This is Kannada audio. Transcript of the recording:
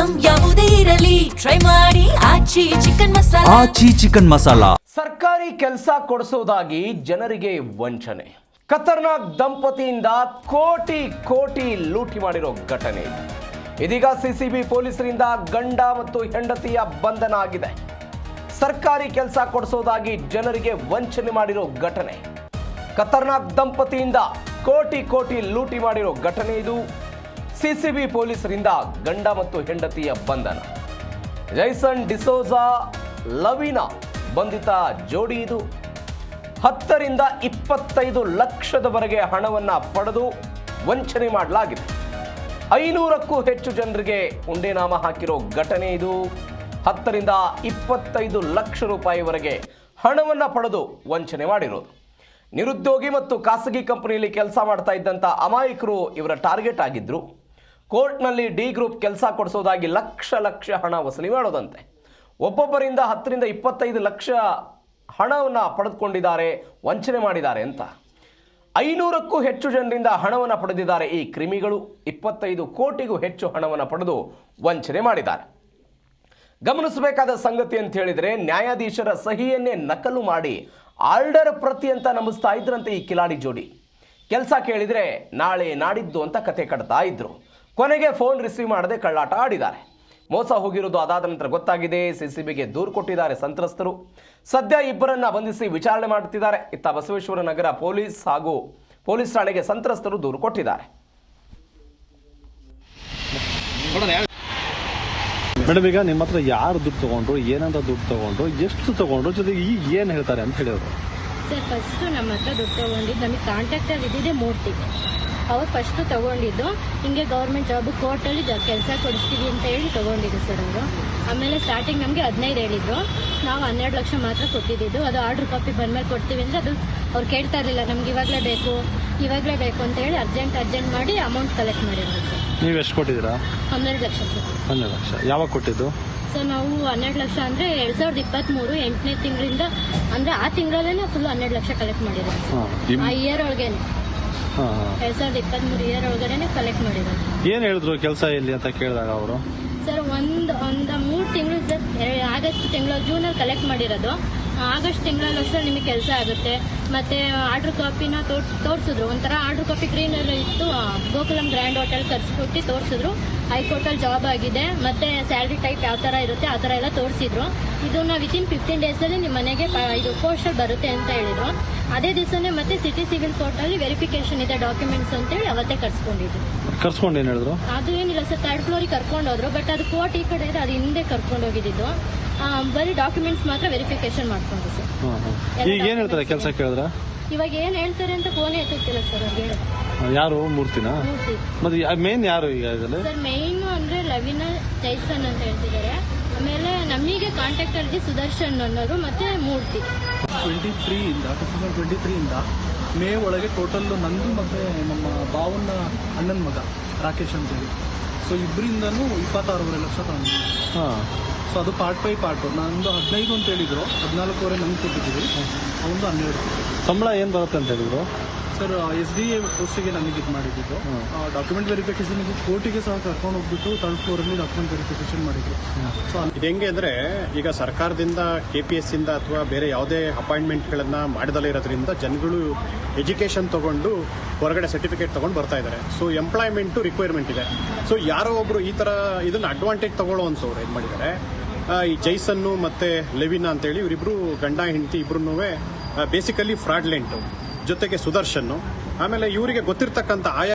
ಐಟಂ ಯಾವುದೇ ಇರಲಿ ಟ್ರೈ ಮಾಡಿ ಆಚಿ ಚಿಕನ್ ಮಸಾಲಾ. ಸರ್ಕಾರಿ ಕೆಲಸ ಕೊಡಿಸೋದಾಗಿ ಜನರಿಗೆ ವಂಚನೆ. ಖತರ್ನಾಕ್ ದಂಪತಿಯಿಂದ ಕೋಟಿ ಲೂಟಿ ಮಾಡಿರೋ ಘಟನೆ. ಇದೀಗ ಸಿಸಿಬಿ ಪೊಲೀಸರಿಂದ ಗಂಡ ಮತ್ತು ಹೆಂಡತಿಯ ಬಂಧನ ಆಗಿದೆ. ಸರ್ಕಾರಿ ಕೆಲಸ ಕೊಡಿಸೋದಾಗಿ ಜನರಿಗೆ ವಂಚನೆ ಮಾಡಿರೋ ಘಟನೆ. ಖತರ್ನಾಕ್ ದಂಪತಿಯಿಂದ ಕೋಟಿ ಲೂಟಿ ಮಾಡಿರೋ ಘಟನೆ ಇದು. ಸಿಸಿಬಿ ಪೊಲೀಸರಿಂದ ಗಂಡ ಮತ್ತು ಹೆಂಡತಿಯ ಬಂಧನ. ಜೈಸನ್ ಡಿಸೋಜಾ ಲವಿನಾ ಬಂಧಿತ ಜೋಡಿ ಇದು. 10 ರಿಂದ 25 ಲಕ್ಷದವರೆಗೆ ಹಣವನ್ನ ಪಡೆದು ವಂಚನೆ ಮಾಡಲಾಗಿದೆ. 500ಕ್ಕೂ ಹೆಚ್ಚು ಜನರಿಗೆ ಉಂಡೆನಾಮ ಹಾಕಿರೋ ಘಟನೆ ಇದು. 10 ರಿಂದ 25 ಲಕ್ಷ ರೂಪಾಯಿವರೆಗೆ ಹಣವನ್ನ ಪಡೆದು ವಂಚನೆ ಮಾಡಿರೋದು. ನಿರುದ್ಯೋಗಿ ಮತ್ತು ಖಾಸಗಿ ಕಂಪನಿಯಲ್ಲಿ ಕೆಲಸ ಮಾಡ್ತಾ ಇದ್ದಂಥ ಅಮಾಯಕರು ಇವರ ಟಾರ್ಗೆಟ್ ಆಗಿದ್ರು. ಕೋರ್ಟ್ನಲ್ಲಿ ಡಿ ಗ್ರೂಪ್ ಕೆಲಸ ಕೊಡಿಸೋದಾಗಿ ಲಕ್ಷ ಹಣ ವಸೂಲಿ ಮಾಡೋದಂತೆ. ಒಬ್ಬೊಬ್ಬರಿಂದ 10 ರಿಂದ 25 ಲಕ್ಷ ಹಣವನ್ನು ಪಡೆದುಕೊಂಡಿದ್ದಾರೆ, ವಂಚನೆ ಮಾಡಿದ್ದಾರೆ ಅಂತ. 500ಕ್ಕೂ ಹೆಚ್ಚು ಜನರಿಂದ ಹಣವನ್ನು ಪಡೆದಿದ್ದಾರೆ ಈ ಕ್ರಿಮಿಗಳು. 25 ಕೋಟಿಗೂ ಹೆಚ್ಚು ಹಣವನ್ನು ಪಡೆದು ವಂಚನೆ ಮಾಡಿದ್ದಾರೆ. ಗಮನಿಸಬೇಕಾದ ಸಂಗತಿ ಅಂತ ಹೇಳಿದರೆ, ನ್ಯಾಯಾಧೀಶರ ಸಹಿಯನ್ನೇ ನಕಲು ಮಾಡಿ ಆರ್ಡರ್ ಪ್ರತಿ ಅಂತ ನಂಬಿಸ್ತಾ ಇದ್ರಂತೆ ಈ ಕಿಲಾಡಿ ಜೋಡಿ. ಕೆಲಸ ಕೇಳಿದರೆ ನಾಳೆ ನಾಡಿದ್ದು ಅಂತ ಕತೆ ಕಟ್ತಾ ಇದ್ರು. ಕೊನೆಗೆ ಫೋನ್ ರಿಸೀವ್ ಮಾಡದೆ ಕಳ್ಳಾಟ ಆಡಿದ್ದಾರೆ. ಮೋಸ ಹೋಗಿರೋದು ಅದಾದ ನಂತರ ಗೊತ್ತಾಗಿದೆ. ಸಿಸಿಬಿಗೆ ದೂರು ಕೊಟ್ಟಿದ್ದಾರೆ ಸಂತ್ರಸ್ತರು. ಸದ್ಯ ಇಬ್ಬರನ್ನ ಬಂಧಿಸಿ ವಿಚಾರಣೆ ಮಾಡುತ್ತಿದ್ದಾರೆ. ಇತ್ತ ಬಸವೇಶ್ವರ ನಗರ ಪೊಲೀಸ್ ಹಾಗೂ ಪೊಲೀಸ್ ಠಾಣೆಗೆ ಸಂತ್ರಸ್ತರು ದೂರು ಕೊಟ್ಟಿದ್ದಾರೆ. ಮೇಡಮ್, ಈಗ ನಿಮ್ಮ ಹತ್ರ ಯಾರು ದುಡ್ಡು ತಗೊಂಡ್ರು, ಏನಂತ ದುಡ್ಡು ತಗೊಂಡ್ರು, ಎಷ್ಟು ತಗೊಂಡ್ರು, ಜೊತೆಗೆ ಈಗ ಏನು ಹೇಳ್ತಾರೆ ಅಂತ ಹೇಳಿದ್ರು? ಸರ್, ಫಸ್ಟು ನಮ್ಮ ಹತ್ರ ದುಡ್ಡು ತಗೊಂಡಿದ್ದು ನಮಗೆ ಕಾಂಟ್ಯಾಕ್ಟಲ್ಲಿ ಇದ್ದಿದೆ ಮೂರ್ತಿ. ಅವ್ರು ಫಸ್ಟು ತಗೊಂಡಿದ್ದು ಹಿಂಗೆ ಗೌರ್ಮೆಂಟ್ ಜಾಬ್ ಕೋರ್ಟಲ್ಲಿ ಕೆಲಸ ಕೊಡಿಸ್ತೀವಿ ಅಂತ ಹೇಳಿ ತಗೊಂಡಿದ್ದು ಸರ್ ಅವರು. ಆಮೇಲೆ ಸ್ಟಾರ್ಟಿಂಗ್ ನಮಗೆ 15 ಹೇಳಿದ್ರು. ನಾವು 12 ಲಕ್ಷ ಮಾತ್ರ ಕೊಟ್ಟಿದ್ದು. ಅದು ಆರ್ಡ್ರ್ ಕಾಪಿ ಬಂದಮೇಲೆ ಕೊಡ್ತೀವಿ ಅಂದರೆ ಅದು ಅವ್ರು ಕೇಳ್ತಾ ಇರಲಿಲ್ಲ. ನಮ್ಗೆ ಇವಾಗಲೇ ಬೇಕು ಅಂತ ಹೇಳಿ ಅರ್ಜೆಂಟ್ ಮಾಡಿ ಅಮೌಂಟ್ ಕಲೆಕ್ಟ್ ಮಾಡಿದ್ರು ಸರ್. ನೀವು ಎಷ್ಟು ಕೊಟ್ಟಿದ್ದೀರಾ? 12 ಲಕ್ಷ ಸರ್. 12 ಲಕ್ಷ ಯಾವಾಗ ಕೊಟ್ಟಿದ್ದು ಸರ್? ನಾವು 12 ಲಕ್ಷ ಅಂದರೆ 2023 8ನೇ ತಿಂಗಳಿಂದ, ಅಂದರೆ ಆ ತಿಂಗಳಲ್ಲೇ ಫುಲ್ 12 ಲಕ್ಷ ಕಲೆಕ್ಟ್ ಮಾಡಿದ್ರು. ಆ ಇಯರ್ ಒಳಗೇನೆ 2023 ಇಯರ್ ಒಳಗಡೆ ಕಲೆಕ್ಟ್ ಮಾಡಿದ್ರು. ಏನು ಹೇಳಿದ್ರು ಕೆಲಸ ಎಲ್ಲಿ ಅಂತ ಕೇಳಿದಾಗ ಅವರು? ಸರ್, ಒಂದು 3 ತಿಂಗಳು ಸರ್. ಆಗಸ್ಟ್ ತಿಂಗಳು, ಜೂನಲ್ಲಿ ಕಲೆಕ್ಟ್ ಮಾಡಿರೋದು. ಆಗಸ್ಟ್ ತಿಂಗಳಲ್ಲಿ ಅಷ್ಟೇ ನಿಮಗೆ ಕೆಲಸ ಆಗುತ್ತೆ. ಮತ್ತೆ ಆರ್ಡರ್ ಕಾಪಿನ ತೋರಿಸಿದ್ರು. ಒಂಥರ ಆರ್ಡರ್ ಕಾಪಿ ಗ್ರೀನಲ್ಲಿ ಇತ್ತು. ಗೋಕುಲಂ ಗ್ರ್ಯಾಂಡ್ ಹೋಟೆಲ್ ಕರ್ಸ್ಬಿಟ್ಟು ತೋರಿಸಿದ್ರು. ಹೈಕೋರ್ಟಲ್ಲಿ ಜಾಬ್ ಆಗಿದೆ, ಮತ್ತೆ ಸ್ಯಾಲ್ರಿ ಟೈಪ್ ಯಾವ ಥರ ಇರುತ್ತೆ ಆ ಥರ ಎಲ್ಲ ತೋರಿಸಿದ್ರು. ಇದನ್ನ ವಿತಿನ್ 15 ಡೇಸಲ್ಲಿ ನಿಮ್ಮ ಮನೆಗೆ ಇದು ಪೋಸ್ಟಲ್ಲಿ ಬರುತ್ತೆ ಅಂತ ಹೇಳಿದ್ರು. ಅದೇ ದಿವಸನೇ ಮತ್ತೆ ಸಿಟಿ ಸಿವಿಲ್ ಕೋರ್ಟಲ್ಲಿ ವೆರಿಫಿಕೇಶನ್ ಇದೆ ಡಾಕ್ಯುಮೆಂಟ್ಸ್ ಅಂತೇಳಿ ಅವತ್ತೇ ಕರ್ಸ್ಕೊಂಡಿದ್ರು. ಕರ್ಸ್ಕೊಂಡು ಏನು ಹೇಳಿದ್ರು? ಅದು ಏನಿಲ್ಲ ಸರ್, 3rd ಫ್ಲೋರಿಗೆ ಕರ್ಕೊಂಡು ಹೋದ್ರು. ಬಟ್ ಅದು ಕೋರ್ಟ್ ಈ ಕಡೆ ಇದೆ, ಅದು ಹಿಂದೆ ಕರ್ಕೊಂಡು ಹೋಗಿದ್ದು. ಬರೀ ಡಾಕ್ಯುಮೆಂಟ್ಸ್ ಮಾತ್ರ ವೆರಿಫಿಕೇಶನ್ ಮಾಡ್ಕೊಂಡು ಸರ್. ಈಗ ಏನು ಹೇಳ್ತಾರೆ ಕೆಲಸ ಕೇಳಿದ್ರ? ಇವಾಗ ಏನು ಹೇಳ್ತಾರೆ ಅಂತ ಫೋನೇ ಎತ್ತುತ್ತಿಲ್ಲ ಸರ್ ಅವ್ರಿಗೆ. ಯಾರು? ಮೂರ್ತಿನ? ಮೂರ್ತಿ. ಮತ್ತೆ ಮೇನ್ ಯಾರು ಈಗ ಇದರಲ್ಲಿ? ಸರ್, ಮೇನ್ ಅಂದ್ರೆ ಲವಿನಾ ಜೈಸನ್ ಅಂತ ಹೇಳ್ತಿದ್ದಾರೆ. ಆಮೇಲೆ ನಮಗೆ ಕಾಂಟ್ಯಾಕ್ಟ್ ಅಲ್ಲಿ ಸುದರ್ಶನ್ ಅನ್ನೋರು ಮತ್ತೆ ಮೂರ್ತಿ. 2023 ಇಂದ ಮೇ ಒಳಗೆ ಟೋಟಲ್ ನಂದು ಮತ್ತೆ ನಮ್ಮ ಬಾವನ್ನ ಅಣ್ಣನ ಮಗ ರಾಕೇಶ್ ಅಂತೇಳಿ, ಸೊ ಇಬ್ಬರಿಂದನೂ 26.5 ಲಕ್ಷ ತಗೊಂಡಿದ್ವಿ. ಸೊ ಅದು ಪಾರ್ಟ್ ಬೈ ಪಾರ್ಟು. ನಂದು 15 ಅಂತ ಹೇಳಿದ್ರು, 14.5 ನಮ್ಗೆ ಕೊಟ್ಟಿದ್ದೀವಿ. ಅವನು 12. ಸಂಬಳ ಏನು ಬರುತ್ತೆ ಅಂತ ಹೇಳಿದ್ರು ಸರ್? SDA ಪೋಸ್ಟಿಗೆ ನನಗೆ ಇದು ಮಾಡಿದ್ದು. ಡಾಕ್ಯುಮೆಂಟ್ ವೆರಿಫಿಕೇಶನ್ಗೆ ಕೋರ್ಟಿಗೆ ಸಹ ಕರ್ಕೊಂಡು ಹೋಗ್ಬಿಟ್ಟು 3rd ಫ್ಲೋರಲ್ಲಿ ಡಾಕ್ಯುಮೆಂಟ್ ವೆರಿಫಿಕೇಶನ್ ಮಾಡಿದ್ರು. ಸೊ ಇದು ಹೆಂಗೆ ಅಂದರೆ, ಈಗ ಸರ್ಕಾರದಿಂದ KPS ಇಂದ ಅಥವಾ ಬೇರೆ ಯಾವುದೇ ಅಪಾಯಿಂಟ್ಮೆಂಟ್ಗಳನ್ನು ಮಾಡದಲ್ಲೇ ಇರೋದ್ರಿಂದ ಜನಗಳು ಎಜುಕೇಷನ್ ತೊಗೊಂಡು ಹೊರಗಡೆ ಸರ್ಟಿಫಿಕೇಟ್ ತೊಗೊಂಡು ಬರ್ತಾ ಇದ್ದಾರೆ. ಸೊ ಎಂಪ್ಲಾಯ್ಮೆಂಟು ರಿಕ್ವೈರ್ಮೆಂಟ್ ಇದೆ. ಸೊ ಯಾರೋ ಒಬ್ಬರು ಈ ಥರ ಇದನ್ನು ಅಡ್ವಾಂಟೇಜ್ ತೊಗೊಳ್ಳೋವಂಥವ್ರು ಏನು ಮಾಡಿದ್ದಾರೆ, ಈ ಜೈಸನ್ನು ಮತ್ತು ಲೆವಿನಾ ಅಂತೇಳಿ ಇವರಿಬ್ಬರು ಗಂಡ ಹೆಂಡತಿ ಇಬ್ಬರೂ ಬೇಸಿಕಲಿ ಫ್ರಾಡ್ಲೆಂಟು, ಜೊತೆಗೆ ಸುದರ್ಶನ್ನು. ಆಮೇಲೆ ಇವರಿಗೆ ಗೊತ್ತಿರ್ತಕ್ಕಂಥ ಆಯಾ